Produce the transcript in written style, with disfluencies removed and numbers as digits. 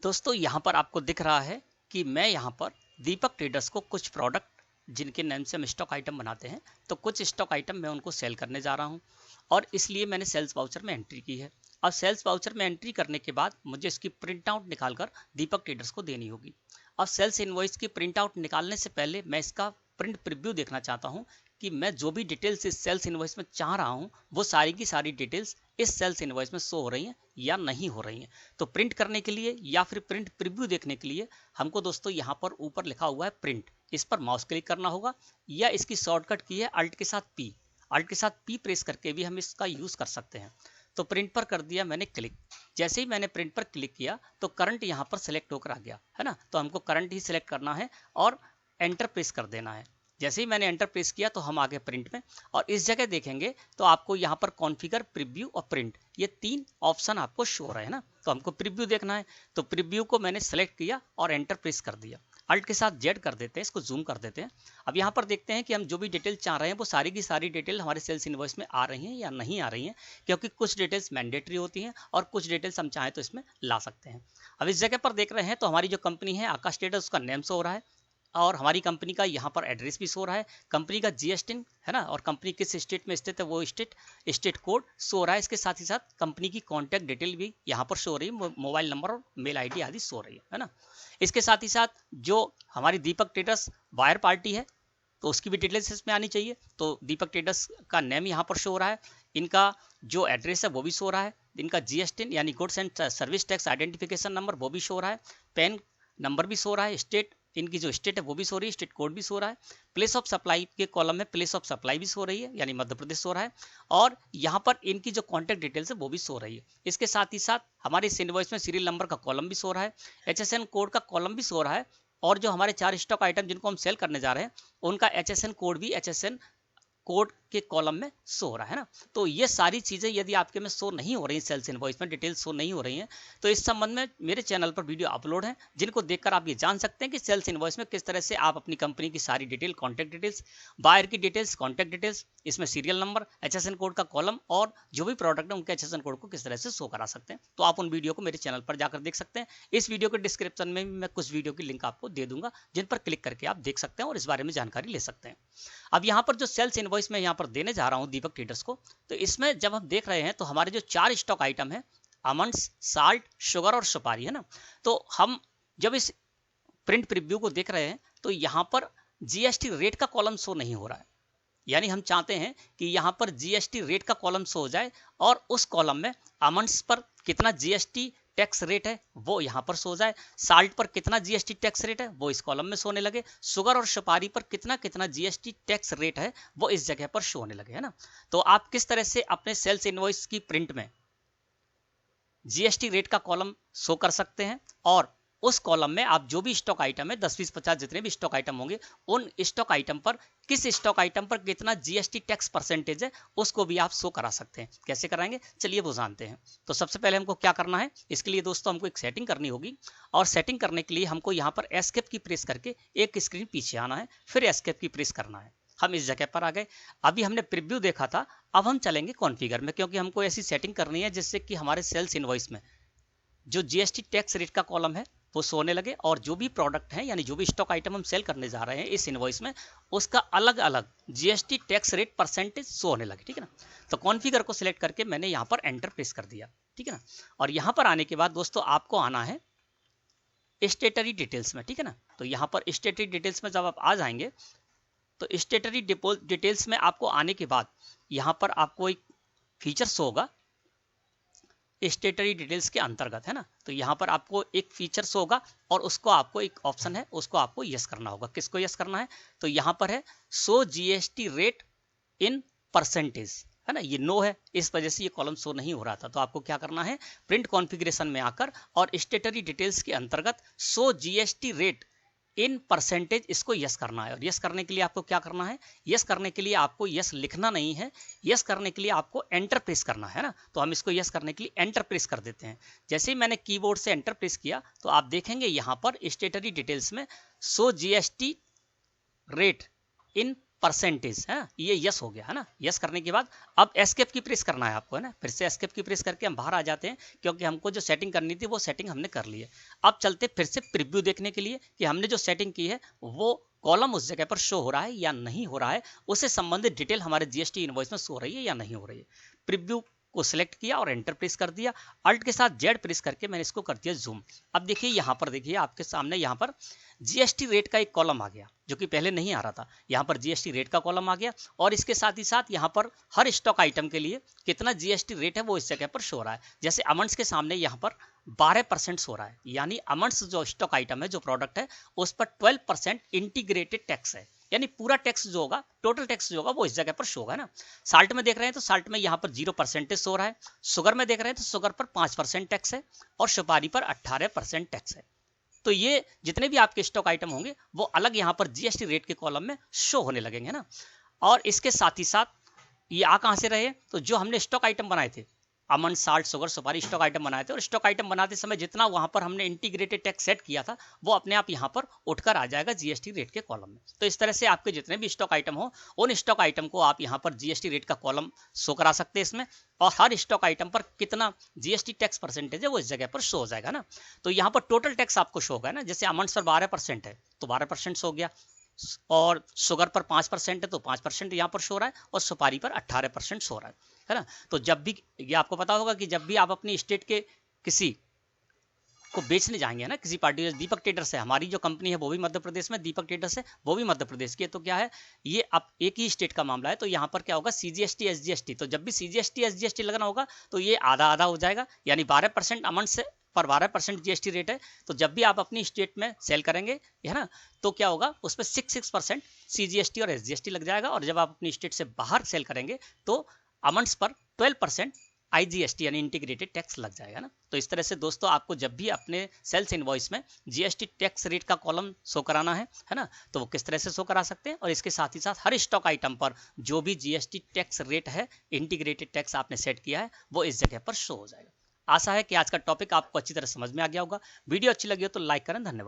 दोस्तों यहाँ पर आपको दिख रहा है कि मैं यहाँ पर दीपक ट्रेडर्स को कुछ प्रोडक्ट जिनके नेम से हम स्टॉक आइटम बनाते हैं, तो कुछ स्टॉक आइटम मैं उनको सेल करने जा रहा हूँ और इसलिए मैंने सेल्स वाउचर में एंट्री की है। अब सेल्स वाउचर में एंट्री करने के बाद मुझे इसकी प्रिंट आउट निकाल कर दीपक ट्रेडर्स को देनी होगी। अब सेल्स इनवॉइस की प्रिंट आउट निकालने से पहले मैं इसका प्रिंट प्रीव्यू देखना चाहता हूँ कि मैं जो भी डिटेल्स इस सेल्स इनवॉइस में चाह रहा हूँ वो सारी की सारी डिटेल्स इस सेल्स इनवॉइस में शो हो रही हैं या नहीं हो रही हैं। तो प्रिंट करने के लिए या फिर प्रिंट प्रीव्यू देखने के लिए हमको दोस्तों यहाँ पर ऊपर लिखा हुआ है प्रिंट, इस पर माउस क्लिक करना होगा या इसकी शॉर्टकट की है अल्ट के साथ पी। अल्ट के साथ पी प्रेस करके भी हम इसका यूज कर सकते हैं। तो प्रिंट पर कर दिया मैंने क्लिक। जैसे ही मैंने प्रिंट पर क्लिक किया तो करंट यहाँ पर सिलेक्ट होकर आ गया है ना, तो हमको करंट ही सिलेक्ट करना है और एंटर प्रेस कर देना है। जैसे ही मैंने एंटर प्रेस किया तो हम आ गए प्रिंट में और इस जगह देखेंगे तो आपको यहाँ पर कॉन्फ़िगर, प्रीव्यू और प्रिंट ये तीन ऑप्शन आपको शो हो रहे हैं ना। तो हमको प्रीव्यू देखना है तो प्रीव्यू को मैंने सेलेक्ट किया और एंटर प्रेस कर दिया। अल्ट के साथ जेड कर देते हैं, इसको जूम कर देते हैं। अब यहाँ पर देखते हैं कि हम जो भी डिटेल चाह रहे हैं वो सारी की सारी डिटेल हमारे सेल्स इनवॉइस में आ रही हैं या नहीं आ रही हैं, क्योंकि कुछ डिटेल्स मैंडेटरी होती हैं और कुछ डिटेल्स हम चाहें तो इसमें ला सकते हैं। अब इस जगह पर देख रहे हैं तो हमारी जो कंपनी है आकाश ट्रेडर्स, उसका नेम शो हो रहा है और हमारी कंपनी का यहाँ पर एड्रेस भी शो रहा है, कंपनी का जीएसटी है ना, और कंपनी किस स्टेट में स्थित है वो स्टेट कोड शो रहा है। इसके साथ ही साथ कंपनी की कॉन्टैक्ट डिटेल भी यहाँ पर शो रही है, मोबाइल नंबर और मेल आईडी आदि शो रही है ना। इसके साथ ही साथ जो हमारी दीपक ट्रेडर्स बायर पार्टी है तो उसकी भी डिटेल्स इसमें आनी चाहिए। तो दीपक ट्रेडर्स का नेम यहाँ पर शो हो रहा है, इनका जो एड्रेस है वो भी शो हो रहा है, इनका जीएसटी यानी goods and service tax identification number वो भी शो हो रहा है, पैन नंबर भी शो रहा है, स्टेट इनकी जो स्टेट है वो भी सो रही है, स्टेट कोड भी सो रहा है, प्लेस ऑफ सप्लाई के कॉलम में प्लेस ऑफ सप्लाई भी सो रही है यानी मध्य प्रदेश सो रहा है, और यहाँ पर इनकी जो कॉन्टैक्ट डिटेल्स है वो भी सो रही है। इसके साथ ही साथ हमारे इस इनवॉइस में सीरियल नंबर का कॉलम भी सो रहा है, एचएसएन कोड का कॉलम भी सो रहा है, और जो हमारे 4 स्टॉक आइटम जिनको हम सेल करने जा रहे हैं उनका एचएसएन कोड भी एचएसएन कोड के कॉलम में शो हो रहा है ना। तो ये सारी चीजें यदि आपके में शो नहीं हो रही, सेल्स इनवॉइस में डिटेल्स शो नहीं हो रही हैं, तो इस संबंध में मेरे चैनल पर वीडियो अपलोड है जिनको देखकर आप ये जान सकते हैं कि सेल्स इनवॉइस में किस तरह से आप अपनी कंपनी की सारी डिटेल, कॉन्टैक्ट डिटेल्स, बायर की डिटेल्स, कॉन्टैक्ट डिटेल्स, इसमें सीरियल नंबर, एचएसएन कोड का कॉलम और जो भी प्रोडक्ट है उनके एचएसएन कोड को किस तरह से शो करा सकते हैं। तो आप उन वीडियो को मेरे चैनल पर जाकर देख सकते हैं। इस वीडियो के डिस्क्रिप्शन में भी मैं कुछ वीडियो की लिंक आपको दे दूंगा जिन पर क्लिक करके आप देख सकते हैं और इस बारे में जानकारी ले सकते हैं। अब यहाँ पर जो सेल्स इनवॉइस में यहाँ पर देने जा रहा हूँ दीपक ट्रेडर्स को, तो इसमें जब हम देख रहे हैं तो हमारे जो 4 स्टॉक आइटम है, आमंड्स, साल्ट, शुगर और सुपारी है ना, तो हम जब इस प्रिंट प्रीव्यू को देख रहे हैं तो यहाँ पर जीएसटी रेट का कॉलम शो नहीं हो रहा है। यानी हम चाहते हैं कि यहाँ पर जीएसटी रेट का कॉलम शो हो जाए और उस कॉलम में आमंड्स पर कितना जीएसटी टैक्स रेट है वो यहाँ पर सो जाए, साल्ट पर कितना जीएसटी टैक्स रेट है वो इस कॉलम में सोने लगे, शुगर और सुपारी पर कितना कितना जीएसटी टैक्स रेट है वो इस जगह पर शो होने लगे, है ना। तो आप किस तरह से अपने सेल्स इनवॉइस की प्रिंट में जीएसटी रेट का कॉलम शो कर सकते हैं और उस कॉलम में आप जो भी स्टॉक आइटम है 10, 20, 50 जितने भी स्टॉक आइटम होंगे उन स्टॉक आइटम पर किस स्टॉक आइटम पर कितना जीएसटी टैक्स परसेंटेज है उसको भी आप शो करा सकते हैं। कैसे कराएंगे चलिए वो जानते हैं। तो सबसे पहले हमको क्या करना है, इसके लिए दोस्तों हमको एक सेटिंग करनी होगी और सेटिंग करने के लिए हमको यहाँ पर एस्केप की प्रेस करके एक स्क्रीन पीछे आना है, फिर एस्केप की प्रेस करना है। हम इस जगह पर आ गए। अभी हमने प्रीव्यू देखा था, अब हम चलेंगे कॉन्फ़िगर में, क्योंकि हमको ऐसी सेटिंग करनी है जिससे कि हमारे सेल्स इनवॉइस में जो जीएसटी टैक्स रेट का कॉलम है वो सोने लगे और जो भी प्रोडक्ट है यानी जो भी स्टॉक आइटम हम सेल करने जा रहे हैं इस इनवॉइस में उसका अलग अलग GST tax rate percentage show होने लगे, ठीक है ना। तो कॉन्फ़िगर को सिलेक्ट करके मैंने यहाँ पर एंटर प्रेस कर दिया, ठीक है ना। और यहाँ पर आने के बाद दोस्तों आपको आना है स्टेटरी डिटेल्स में, ठीक है ना। तो यहाँ पर स्टेटरी डिटेल्स में जब आप आ जाएंगे तो स्टेटरी डिटेल्स में आपको आने के बाद यहाँ पर आपको एक फीचर शो होगा स्टेटरी डिटेल्स के अंतर्गत, है ना। तो यहाँ पर आपको एक फीचर शो होगा और उसको आपको एक ऑप्शन है उसको आपको यस करना होगा। किसको यस करना है, तो यहाँ पर है show GST rate in percentage, है ना, ये नो है, इस वजह से ये कॉलम शो नहीं हो रहा था। तो आपको क्या करना है, प्रिंट कॉन्फ़िगरेशन में आकर और स्टेटरी डिटेल्स के अंतर्गत show GST rate in percentage इसको यस करना है। और यस करने के लिए आपको क्या करना है, यस करने के लिए आपको यस लिखना नहीं है, यस करने के लिए आपको एंटर प्रेस करना है ना। तो हम इसको यस करने के लिए एंटर प्रेस कर देते हैं। जैसे ही मैंने कीबोर्ड से एंटर प्रेस किया तो आप देखेंगे यहाँ पर स्टेटरी डिटेल्स में show GST rate in percentage है, ये यस हो गया है ना। यस करने के बाद अब एस्केप की प्रेस करना है आपको, है ना। फिर से एस्केप की प्रेस करके हम बाहर आ जाते हैं, क्योंकि हमको जो सेटिंग करनी थी वो सेटिंग हमने कर ली है। अब चलते फिर से प्रीव्यू देखने के लिए कि हमने जो सेटिंग की है वो कॉलम उस जगह पर शो हो रहा है या नहीं हो रहा है, उससे संबंधित डिटेल हमारे जीएसटी इनवॉइस में शो हो रही है या नहीं हो रही है। प्रीव्यू को सिलेक्ट किया और एंटर प्रेस कर दिया, अल्ट के साथ जेड प्रेस करके मैंने इसको कर दिया जूम। अब देखिए यहाँ पर, देखिए आपके सामने यहाँ पर जीएसटी रेट का एक कॉलम आ गया, जो कि पहले नहीं आ रहा था। यहाँ पर जीएसटी रेट का कॉलम आ गया और इसके साथ ही साथ यहाँ पर हर स्टॉक आइटम के लिए कितना जीएसटी रेट है वो इस जगह पर शो हो रहा है। जैसे अमंड्स के सामने यहाँ पर 12% हो रहा है, यानी अमंड्स जो स्टॉक आइटम है, जो प्रोडक्ट है, उस पर 12% इंटीग्रेटेड टैक्स है, यानी पूरा टैक्स जो होगा, टोटल टैक्स जो होगा वो इस जगह पर शो होगा ना। साल्ट में देख रहे हैं तो साल्ट में यहाँ पर 0% शो रहा है। शुगर में देख रहे हैं तो शुगर पर 5% टैक्स है और सुपारी पर 18% टैक्स है। तो ये जितने भी आपके स्टॉक आइटम होंगे वो अलग यहाँ पर जीएसटी रेट के कॉलम में शो होने लगेंगे ना। और इसके साथ ही साथ ये आ कहाँ से रहे, तो जो हमने स्टॉक आइटम बनाए थे, अमंड, साल्ट, शुगर, सुपारी, स्टॉक आइटम बनाए थे, और स्टॉक आइटम बनाते समय जितना वहां पर हमने इंटीग्रेटेड टैक्स सेट किया था वो अपने आप यहाँ पर उठकर आ जाएगा जीएसटी रेट के कॉलम में। तो इस तरह से आपके जितने भी स्टॉक आइटम हो, उन स्टॉक आइटम को आप यहाँ पर जीएसटी रेट का कॉलम शो करा सकते हैं इसमें, और हर स्टॉक आइटम पर कितना जीएसटी टैक्स परसेंटेज है वो इस जगह पर शो हो जाएगा ना। तो यहाँ पर टोटल टैक्स आपको शो होगा ना। जैसे अमंड पर 12% है तो 12% शो हो गया, और शुगर पर 5% है तो 5% यहाँ पर शो हो रहा है, और सुपारी पर 18% शो हो रहा है ना। तो जब भी, ये आपको पता होगा कि जब भी आप अपनी स्टेट के किसी को बेचने जाएंगे ना, किसी पार्टी, दीपक ट्रेडर्स है, हमारी जो कंपनी है वो भी मध्य प्रदेश में, दीपक ट्रेडर्स है वो भी मध्य प्रदेश की है, तो क्या है, ये अब एक ही स्टेट का मामला है। तो यहाँ पर क्या होगा, सीजीएसटी एसजीएसटी, तो जब भी सीजीएसटी एसजीएसटी लगना होगा तो ये आधा आधा हो जाएगा, यानी 12% अमाउंट से पर 12% जीएसटी रेट है। तो जब भी आप अपनी स्टेट में सेल करेंगे, है ना, तो क्या होगा, उस पर 6% सीजीएसटी और एसजीएसटी लग जाएगा, और जब आप अपनी स्टेट से बाहर सेल करेंगे तो अमाउंट्स पर 12% आईजीएसटी यानी इंटीग्रेटेड टैक्स लग जाएगा ना। तो इस तरह से दोस्तों आपको जब भी अपने सेल्स इनवॉइस में जीएसटी टैक्स रेट का कॉलम शो कराना है ना, तो वो किस तरह से शो करा सकते हैं। और इसके साथ ही साथ हर स्टॉक आइटम पर जो भी जीएसटी टैक्स रेट है, इंटीग्रेटेड टैक्स आपने सेट किया है, वो इस जगह पर शो हो जाएगा। आशा है कि आज का टॉपिक आपको अच्छी तरह समझ में आ गया होगा। वीडियो अच्छी लगी हो तो लाइक करें। धन्यवाद।